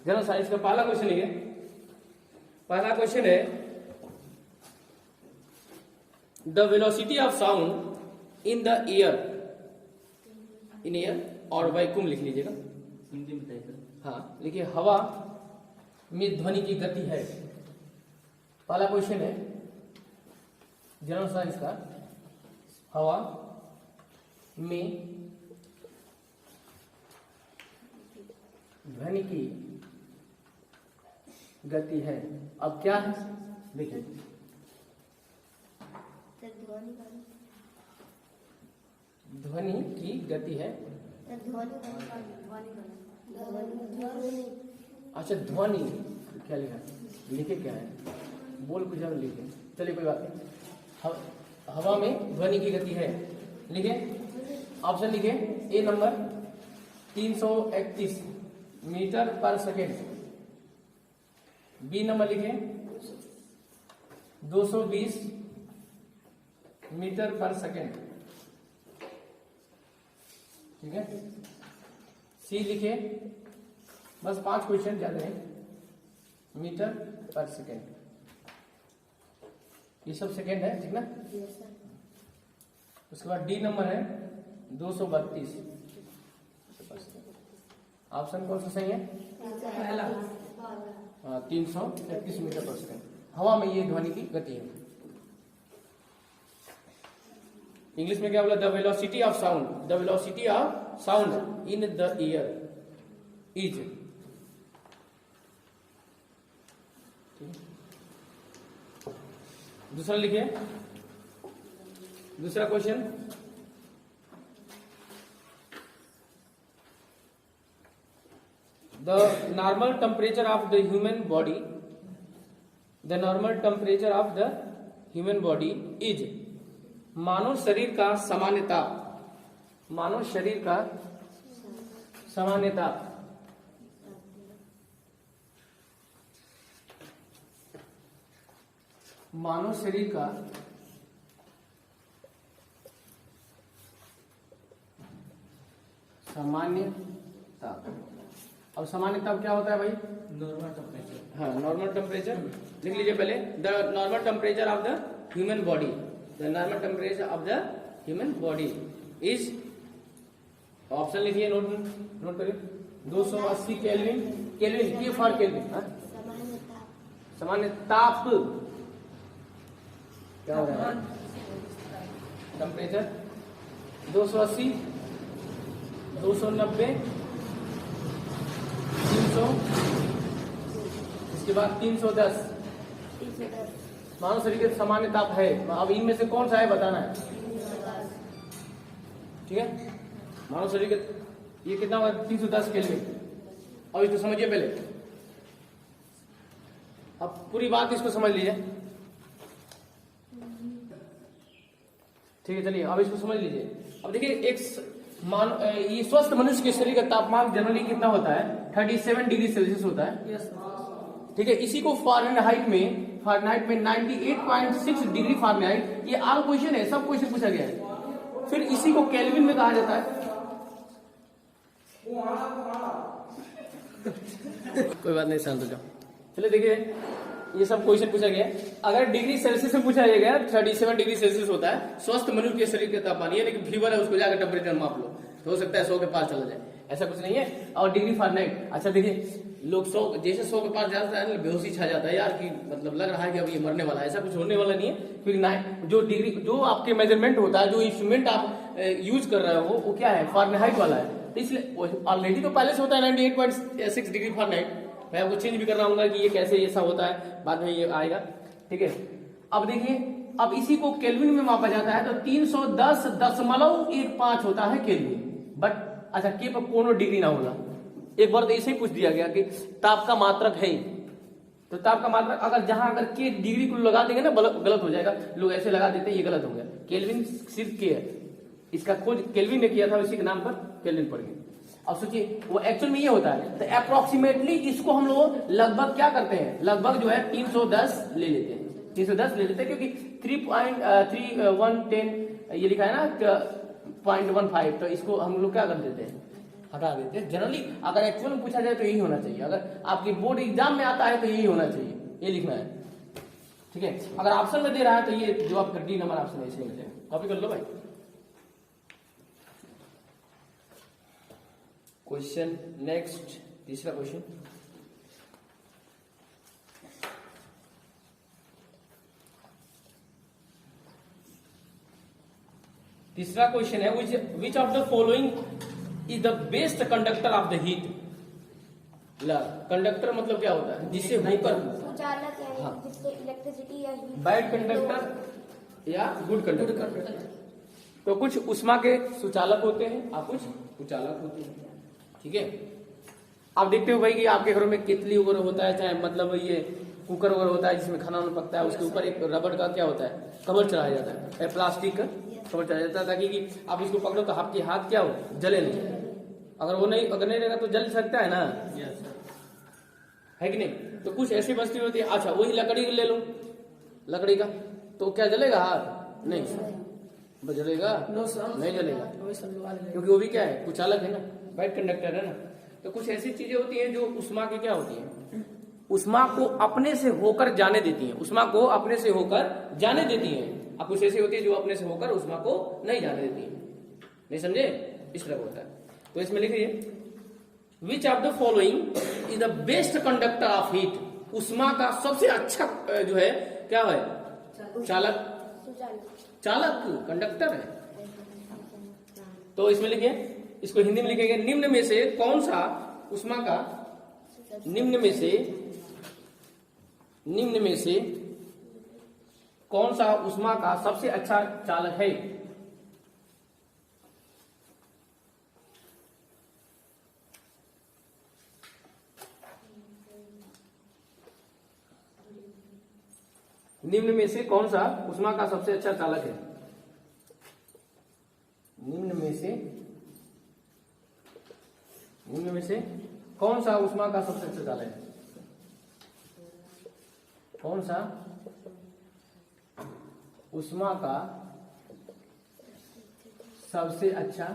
General science का पहला question है। पहला क्वेश्चन है the velocity of sound in the air, in air और वैक्यूम लिख लीजिएगा। हाँ लिखिए हवा में ध्वनि की गति है। पहला क्वेश्चन है जनरल साइंस का, हवा में ध्वनि की गति है। अब क्या है देखिए, ध्वनि की गति है। अच्छा ध्वनि क्या लिखा है, लिखे क्या है, बोल कुछ ज्यादा लिखे, चलिए कोई बात नहीं। हवा में ध्वनि की गति है, लिखे ऑप्शन लिखे। ए नंबर 331 मीटर पर सेकेंड, बी नंबर लिखे 220 मीटर पर सेकेंड, ठीक है। सी लिखे, बस 5 क्वेश्चन ज्यादा है, मीटर पर सेकेंड, ये सब सेकेंड है, ठीक ना। उसके बाद डी नंबर है 232। ऑप्शन कौन सा सही है, पहला। 331 मीटर पर सेकेंड हवा में ये ध्वनि की गति है। इंग्लिश में क्या बोला, the velocity of sound, the velocity of sound in the air is. दूसरा लिखिए, दूसरा question, the normal temperature of the human body, the normal temperature of the human body is, मानव शरीर का सामान्य ताप, मानव शरीर का सामान्य ताप मानव शरीर का सामान्य ताप। अब सामान्य ताप क्या होता है भाई, नॉर्मल टेम्परेचर। हाँ नॉर्मल टेम्परेचर लिख लीजिए पहले, the normal temperature of the human body, the normal temperature of the human body is, option लिखिए, नोट करिए, 280 केल्विन, केल्विन के फॉर केल्विन, सामान्य ताप क्या हो रहा है, टेम्परेचर 280, 290, 300, इसके बाद 310 मानव शरीर के सामान्य ताप है। अब इनमें से कौन सा है बताना है, ठीक है। मानव शरीर के ये कितना हुआ, 310 केल्विन। अब इसको समझिए पहले, अब पूरी बात इसको समझ लीजिए, ठीक है। चलिए अब इसको समझ लीजिए। अब देखिए ये स्वस्थ मनुष्य के शरीर का तापमान जनरली कितना होता है, 37 डिग्री सेल्सियस होता है, ठीक है। इसी को फारेनहाइट में 98.6 डिग्री फारेनहाइट, ये आल क्वेश्चन है, सब क्वेश्चन पूछा गया है। फिर इसी को केल्विन में कहा जाता है। कोई बात नहीं, शांत हो जाओ। चलिए देखिए, ये सब क्वेश्चन पूछा गया है। अगर डिग्री सेल्सियस में पूछा गया 37 डिग्री सेल्सियस होता है स्वस्थ मनुष्य के शरीर के तापमान, ये लेकिन फीवर है उसको जाकर टेम्परेचर माप लो, तो हो सकता है 100 के पास चला जाए, ऐसा कुछ नहीं है। और डिग्री फारेनहाइट, अच्छा देखिए लोग 100 जैसे 100 के पास जाता है बेहोशी छा जाता है यार, कि मतलब लग रहा है कि अब ये मरने वाला है, ऐसा कुछ होने वाला नहीं है। फिर जो डिग्री, जो आपके मेजरमेंट होता है, जो इंस्ट्रूमेंट आप यूज कर रहे हो वो क्या है, फारेनहाइट वाला है। तो इसलिए ऑलरेडी तो पहले से होता है 98.6 डिग्री फारेनहाइट। मैं आपको चेंज भी कर रहा हूँ कि ये कैसे ऐसा होता है, बाद में ये आएगा, ठीक है। अब देखिए, अब इसी को केल्विन में मापा जाता है तो 310.15 होता है केल्विन। बट अच्छा के पर कोनो डिग्री ना होगा। एक बार तो ऐसे ही पूछ दिया गया कि ताप का मात्रक है, तो ताप का मात्रक अगर जहां अगर के डिग्री को लगा देंगे ना गलत हो जाएगा, लोग ऐसे लगा देते हैं, ये गलत हो गया। केल्विन सिर्फ के है, इसका खोज केल्विन ने किया था, इसी के नाम पर केल्विन पड़ गया। अब सोचिए वो एक्चुअल में ये होता है, तो अप्रोक्सीमेटली इसको हम लोग लगभग क्या करते हैं, लगभग जो है 310 ले लेते हैं, 310 ले लेते हैं, क्योंकि 3.3110 ये लिखा है ना 0.15, तो इसको हम लोग क्या कर देते हैं, हटा देते हैं। जनरली अगर एक्चुअल में पूछा जाए तो यही होना चाहिए, अगर आपकी बोर्ड एग्जाम में आता है तो यही होना चाहिए, ये लिखना है, ठीक है। अगर ऑप्शन में दे रहा है तो ये जो आपका डी नंबर ऑप्शन है इसलिए मिलेगा, कॉपी कर लो भाई। क्वेश्चन नेक्स्ट, तीसरा क्वेश्चन, तीसरा क्वेश्चन है which of the following is the best conductor of the heat. Conductor मतलब क्या होता है, जिससे होकर सुचालक है, जिससे इलेक्ट्रिसिटी या हीट। बैड कंडक्टर या गुड कंडक्टर। तो कुछ उष्मा के सुचालक होते हैं और कुछ कुचालक होते हैं, ठीक है। आप देखते हो भाई कि आपके घरों में केतली वगैरह होता है, चाहे मतलब ये कुकर वगैरह होता है जिसमें खाना वाना पकता है, उसके ऊपर एक रबड़ का क्या होता है, कवर चढ़ाया जाता है, प्लास्टिक का कवर चढ़ाया जाता है, ताकि आप इसको पकड़ो तो आपके हाथ क्या हो, जले नहीं। अगर वो नहीं, अगर नहीं रहेगा तो जल सकता है ना, है कि नहीं। तो कुछ ऐसी वस्तु होती है, अच्छा वही लकड़ी ले लो, लकड़ी का, तो क्या जलेगा हाथ, नहीं जलेगा, नहीं जलेगा, क्योंकि वो भी क्या है, कुचालक है ना, बैड कंडक्टर है ना। तो कुछ ऐसी चीजें होती हैं जो उष्मा की क्या होती है, उष्मा को अपने से होकर जाने देती हैं, उष्मा को अपने से होकर जाने देती हैं। अब कुछ ऐसी होती है जो अपने से होकर उष्मा को नहीं जाने देती है, नहीं समझे, इस तरह होता है। तो इसमें लिखिए which of the following is the best conductor of heat. उष्मा का सबसे अच्छा जो है क्या है, चालक, चालक कंडक्टर है। तो इसमें लिखिए, इसको हिंदी में लिखेंगे, निम्न में से कौन सा उष्मा का, निम्न में से कौन सा उष्मा का सबसे अच्छा चालक है। निम्न में से कौन सा उष्मा का सबसे अच्छा चालक है, निम्न में से कौन सा उष्मा का सबसे अच्छा चालक है, कौन सा उष्मा का सबसे अच्छा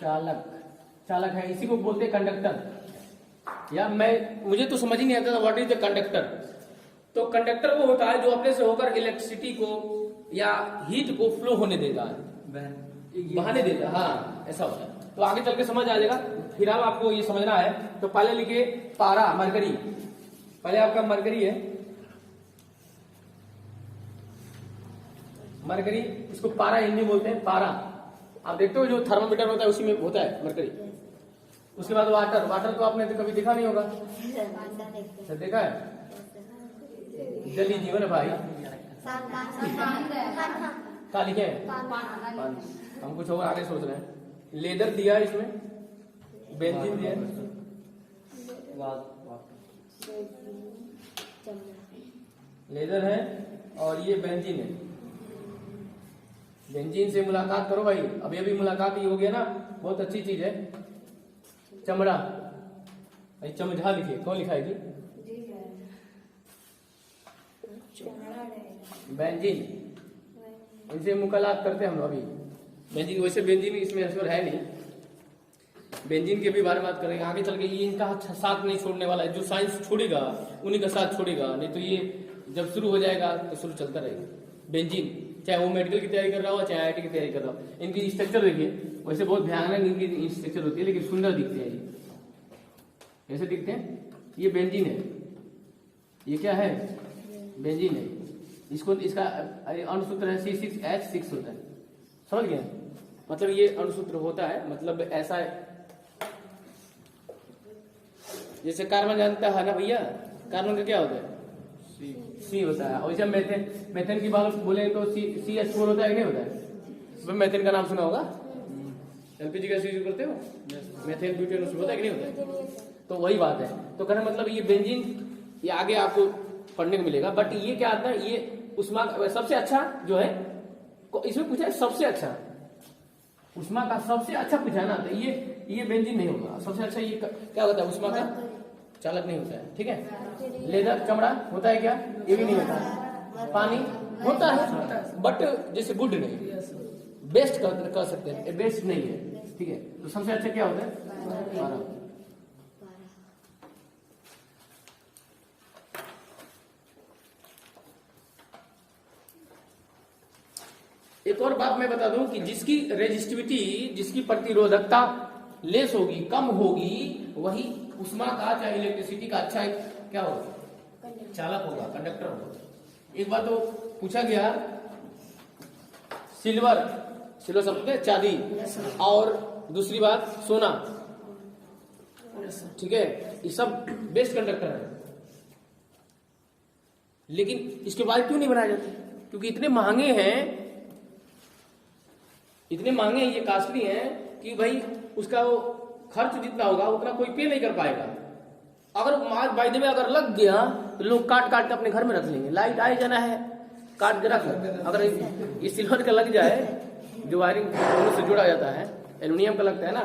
चालक है, इसी को बोलते हैं कंडक्टर। या मुझे तो समझ ही नहीं आता था व्हाट इज द कंडक्टर। तो कंडक्टर वो होता है जो अपने से होकर इलेक्ट्रिसिटी को या हीट को फ्लो होने देता है, बहाने देता है, हाँ ऐसा होता है। तो आगे चल के समझ आ जाएगा, फिलहाल आपको ये समझना है। तो पहले लिखिए पारा, मरकरी, पहले आपका मरकरी है, मरकरी, इसको पारा हिंदी बोलते हैं, पारा। आप देखते हो जो थर्मामीटर होता है उसी में होता है मरकरी। उसके बाद वाटर, वाटर तो आपने तो कभी देखा नहीं होगा, सर देखा है, जल ही जीवन है भाई। क्या लिखे हैं, हम कुछ और आगे सोच रहे हैं। लेदर दिया है इसमें, बेंजीन दिया है, लेदर है और ये बेंजीन है। बेंजीन से मुलाकात करो भाई, अभी अभी मुलाकात ही हो गया ना, बहुत अच्छी चीज है। चमड़ा, भाई चमझा लिखिए, कौन लिखाएगी, बेंजीन, इनसे मुलाकात करते हैं हम अभी। बेंजीन, वैसे बेंजीन इसमें आंसर है नहीं, बेंजीन के भी बारे में बात करेंगे आगे चल के। ये इनका साथ नहीं छोड़ने वाला है, जो साइंस छोड़ेगा उन्हीं का साथ छोड़ेगा, नहीं तो ये जब शुरू हो जाएगा तो शुरू चलता रहेगा। बेंजीन, चाहे वो मेडिकल की तैयारी कर रहा हो चाहे IIT की तैयारी कर रहा हो, इनकी स्ट्रक्चर देखिए, वैसे बहुत भयानक इनकी स्ट्रक्चर होती है, लेकिन सुंदर दिखते हैं ये, ऐसे दिखते हैं। ये बेंजीन है, ये क्या है, बेंजीन है। इसको, इसका अणुसूत्र है C6H6 होता है, समझ गए। मतलब ये अणुसूत्र होता है, मतलब ऐसा है जैसे कार्बन जानता है ना भैया, कार्बन का क्या होता है, C होता है। और जब मेथेन की बात बोले तो CH4 होता है, नहीं होता है। मेथेन का नाम सुना होगा, LPG का यूज करते हो, मेथेन ब्यूटेन उसमें होता है कि नहीं होता है। तो वही बात है। तो कहने मतलब ये बेंजीन, ये आगे आपको पढ़ने को मिलेगा। बट ये क्या आता है, ये उष्मा सबसे अच्छा जो है, इसमें पूछा है सबसे अच्छा, उष्मा का सबसे अच्छा पूछा है ना, तो ये बेंजीन नहीं होगा सबसे अच्छा। ये क्या होता है, उष्मा का चालक नहीं होता है, ठीक है। लेदर, चमड़ा होता है क्या, ये भी नहीं होता है। पानी होता है बट जैसे गुड नहीं, बेस्ट कर सकते हैं, बेस्ट नहीं है, ठीक है। तो सबसे अच्छा क्या होता है? 12। एक और बात मैं बता दूं कि जिसकी रेजिस्टिविटी, जिसकी प्रतिरोधकता लेस होगी, कम होगी, वही उष्मा का चाहे इलेक्ट्रिसिटी का अच्छा क्या होगा? चालक होगा, कंडक्टर होगा। एक बात तो पूछा गया, सिल्वर समझते हैं, चांदी, और दूसरी बात सोना, ठीक है, ये सब बेस्ट कंडक्टर है, लेकिन इसके बाद क्यों नहीं बनाए जाते? क्योंकि इतने महंगे हैं, ये कॉस्टली हैं कि भाई उसका वो खर्च जितना होगा उतना कोई पे नहीं कर पाएगा। अगर आज बाय द वे अगर लग गया तो लोग काट के अपने घर में रख लेंगे। लाइट आए जाना है, काट के रख लो। अगर ये सिल्वर का लग जाए, जो वायरिंग दोनों से जुड़ा जाता है, एल्यूमिनियम का लगता है ना,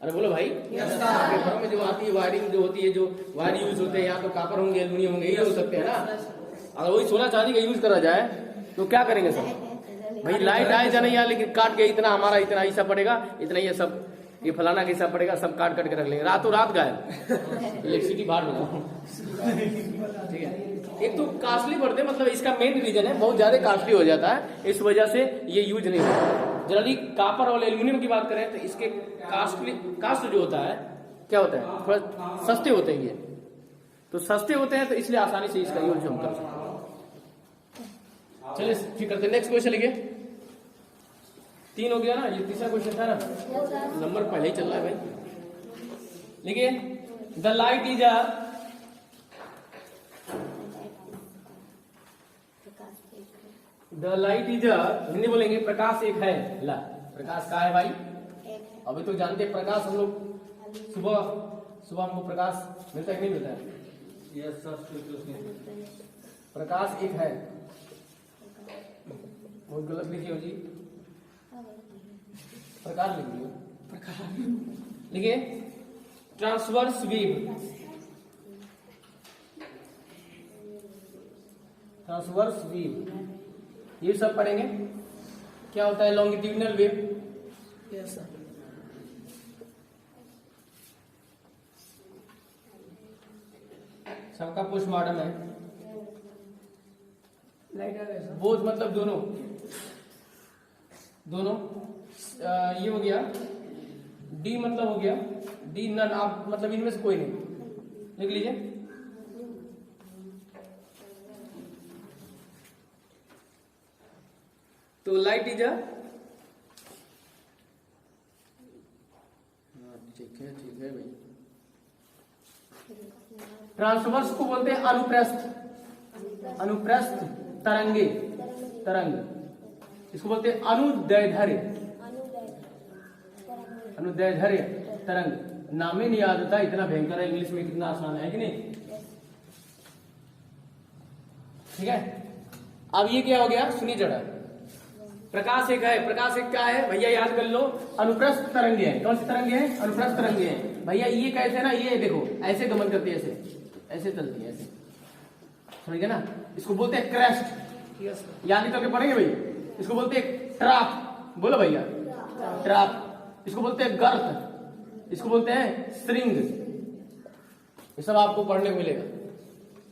अरे बोलो भाई, आपके घरों में जो आती है वायरिंग जो होती है, जो वायर यूज होते हैं, या तो कापर होंगे, एल्यूमिनियम होंगे, ये हो सकते हैं ना। अगर वही सोना चांदी का यूज करा जाए तो क्या करेंगे सब? भाई लाइट आए जाना या, लेकिन काट के इतना हमारा इतना हिस्सा पड़ेगा, इतना ये सब ये फलाना का हिस्सा पड़ेगा, सब काट के रख लेंगे, रातों रात गायब, इलेक्ट्रिसिटी बाहर हो जाए, ठीक है। एक तो कास्टली पड़ते, मतलब इसका मेन रीजन है, बहुत ज्यादा कास्टली हो जाता है, इस वजह से ये यूज नहीं होता। जनरली कापर और एल्यूमिनियम की बात करें तो इसके कास्ट जो होता है, क्या होता है, थोड़ा सस्ते होते हैं ये, तो सस्ते होते हैं तो इसलिए आसानी से इसका यूज हम कर सकते हैं। चलिए फिर करते, नेक्स्ट क्वेश्चन लिखिए। 3 हो गया ना, ये तीसरा क्वेश्चन था ना, नंबर पहले ही चल रहा है भाई। लिखिए, the light is a, Hindi बोलेंगे, प्रकाश एक है। ला, प्रकाश का है भाई? अभी तो जानते हैं प्रकाश, हम लोग सुबह हमको प्रकाश मिलता है कि नहीं मिलता है? प्रकाश एक है, बहुत गलत लिखिए हो जी, प्रकाश लिखिए, ट्रांसवर्स वेव, ये सब पढ़ेंगे। क्या होता है लॉन्गिट्यूडिनल वेव? सबका पोस्टमार्टम है, बोथ मतलब दोनों, ये हो गया, डी मतलब हो गया, डी नन, आप मतलब इनमें से कोई नहीं, लिख लीजिए। तो लाइट इज अ, ठीक है भाई, ट्रांसवर्स को बोलते हैं अनुप्रस्थ तरंग, इसको बोलते हैं अनुदैर्ध्य तरंग। नाम ही नहीं याद होता, इतना भयंकर है, इंग्लिश में कितना आसान है कि नहीं, ठीक है। अब ये क्या हो गया, सुनिए जरा, प्रकाश एक है, प्रकाश एक क्या है भैया, याद कर लो, अनुप्रस्थ तरंगे है। कौन सी तरंगे है? अनुप्रस्थ तरंगे है भैया। ये कैसे ना, ये देखो ऐसे गमन करती है, ऐसे चलती है, ऐसे, समझ गए ना। इसको बोलते हैं क्रेस्ट, याद करके पढ़ेंगे भाई। इसको बोलते हैं ट्राप, बोलो भैया, ट्राप। इसको बोलते हैं गर्त, इसको बोलते हैं स्ट्रिंग। ये सब आपको पढ़ने को मिलेगा,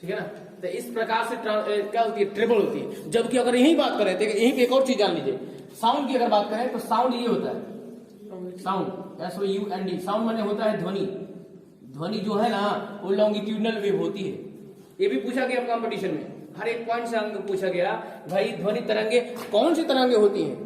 ठीक है ना। तो इस प्रकार से क्या होती है, ट्रेबल होती है। जबकि अगर यही बात करें तो यहीं पे एक और चीज जान लीजिए, साउंड की अगर बात करें तो साउंड ये होता है, साउंड SOUND, साउंड माने होता है ध्वनि। ध्वनि जो है ना वो लॉन्गिट्यूडनल वेव होती है। ये भी पूछा गया कंपटीशन में, हर एक पॉइंट से हमको पूछा गया भाई ध्वनि तरंगे कौन सी तरंगे होती हैं।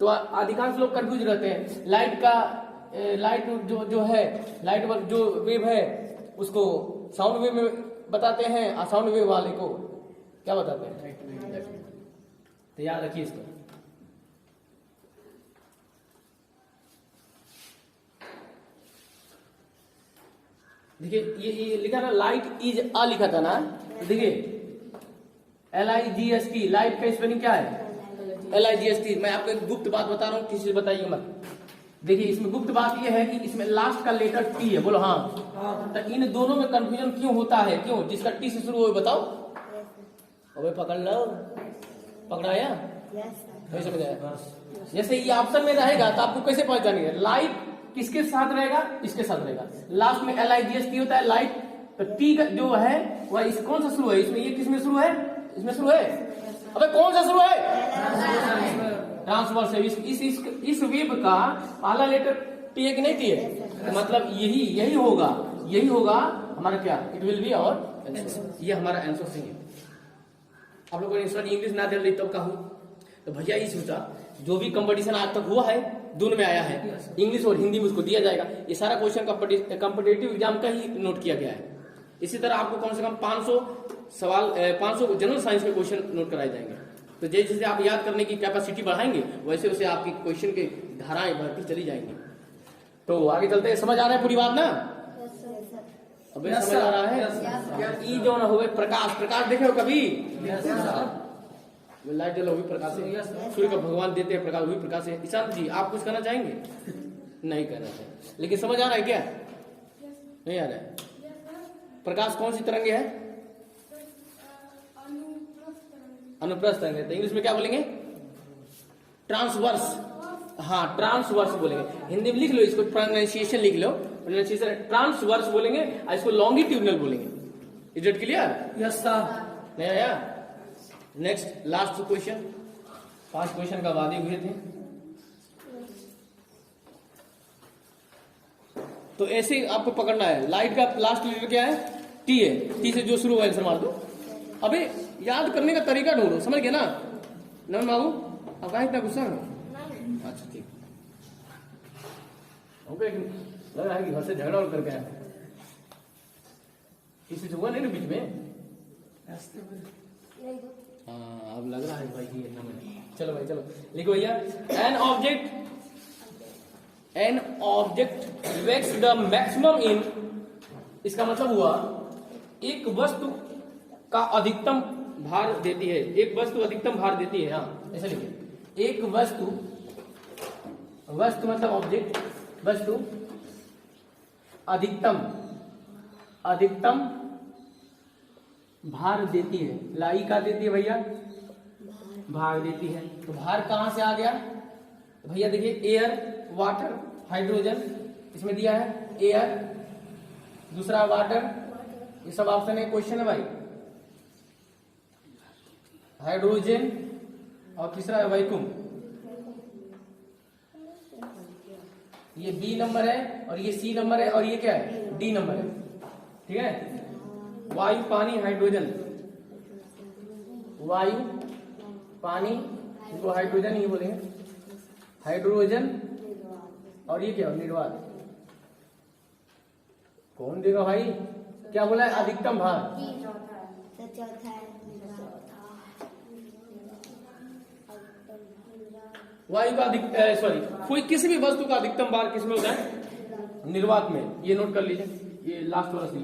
तो अधिकांश लोग कंफ्यूज रहते हैं। लाइट जो है, लाइट जो वेव है उसको साउंड वेव में बताते हैं, और साउंड वेव वाले को क्या बताते हैं, तो याद रखिए इसको। देखिए ये लिखा ना, लाइट इज अ लिखा था ना, देखिए LIGST, लाइट का स्पेलिंग क्या है, LIGST। मैं आपको एक गुप्त बात बता रहा हूँ, किसी से बताइए मत। देखिए इसमें गुप्त बात यह है कि इसमें लास्ट का लेटर T है, बोलो हाँ। तो इन दोनों में कंफ्यूजन क्यों होता है, क्यों? जिसका T से शुरू हो बताओ, अबे पकड़ लो, पकड़ाया, नहीं समझ आया? जैसे ये ऑप्शन में रहेगा तो आपको कैसे पहचानेंगे? लाइट किसके साथ रहेगा? इसके साथ रहेगा। लास्ट में LIGHT होता है लाइट, तो टी का जो है वह इस कौन सा शुरू है? इसमें ये किसमें शुरू है? इसमें शुरू है। अबे कौन सा शुरू है? ट्रांसवर्स है। इस वेब का पहला लेटर टी है कि नहीं टी है? तो मतलब यही होगा हमारा क्या? इट विल बी और ये हमारा आंसर सही है। आप लोगों ने इंग्लिश ना दे रही तब का हूं तो भैया ये सोचा जो भी कंपटीशन आज तक हुआ है दोनों में आया है, इंग्लिश और हिंदी में उसको दिया जाएगा। ये सारा क्वेश्चन कॉम्पिटेटिव एग्जाम का ही नोट किया गया है। इसी तरह आपको कम से कम 500 सवाल 500 जनरल साइंस के क्वेश्चन नोट कराए जाएंगे। तो जैसे जैसे आप याद करने की कैपेसिटी बढ़ाएंगे वैसे वैसे आपकी क्वेश्चन के धाराएं बढ़ती चली जाएंगी। तो आगे चलते हैं। समझ आ रहा है पूरी बात ना? अबे समझ आ रहा है? ई जो ना हो प्रकाश देखे हो कभी? लाइट जला हुई प्रकाश है, सूर्य का भगवान देते हैं प्रकाश, हुई प्रकाश है। ईशांत जी आप कुछ कहना चाहेंगे? नहीं कहना चाहिए, लेकिन समझ आ रहा है क्या? नहीं आ रहा है? प्रकाश कौन सी तरंगे है? अनुप्रस्थ तरंगे। तो इंग्लिश में क्या बोलेंगे? ट्रांसवर्स। हाँ ट्रांसवर्स बोलेंगे। हिंदी में लिख लो इसको, प्रोनाउंसिएशन लिख लो। प्रोनाउंसिएशन ट्रांसवर्स बोलेंगे और इसको लॉन्गिट्यूडनल बोलेंगे। Is it clear? Yes sir. नहीं आया? Next last question. 5 क्वेश्चन का वादे हुए थे। तो ऐसे ही आपको पकड़ना है। लाइट का लास्ट लेटर क्या है? टी है। टी से जो शुरू हुआ आंसर मार दो। अबे याद करने का तरीका ढूंढो, समझ गए ना? नमन बाबू अब कहा इतना गुस्सा है? अच्छा ठीक। लग रहा है कि घर से झगड़ा और करके आया। किसी से हुआ नहीं ना बीच में? हाँ अब लग रहा है भाई ये नमन। चलो भाई चलो लिखो भैया। An object weighs the maximum in, इसका मतलब हुआ एक वस्तु का अधिकतम भार देती है। एक वस्तु अधिकतम भार देती है। हाँ ऐसा लिखिए। एक वस्तु मतलब ऑब्जेक्ट, वस्तु अधिकतम भार देती है। लाई का देती है भैया? भार देती है। तो भार कहां से आ गया? तो भैया देखिए एयर, वाटर, हाइड्रोजन इसमें दिया है। एयर, दूसरा वाटर, ये सब ऑप्शन है, क्वेश्चन है भाई। हाइड्रोजन और तीसरा है वैक्यूम। ये बी नंबर है और ये सी नंबर है और ये क्या है? डी नंबर है। ठीक है? वायु, पानी, हाइड्रोजन। वायु, पानी, इसको हाइड्रोजन ही बोलेंगे। हाइड्रोजन और ये क्या? निर्वात। कौन देगा भाई? क्या बोला है? अधिकतम भार। वायु का सॉरी कोई किसी भी वस्तु का अधिकतम भार किसमें होता है? निर्वात में। ये नोट कर लीजिए, ये लास्ट वाला सी।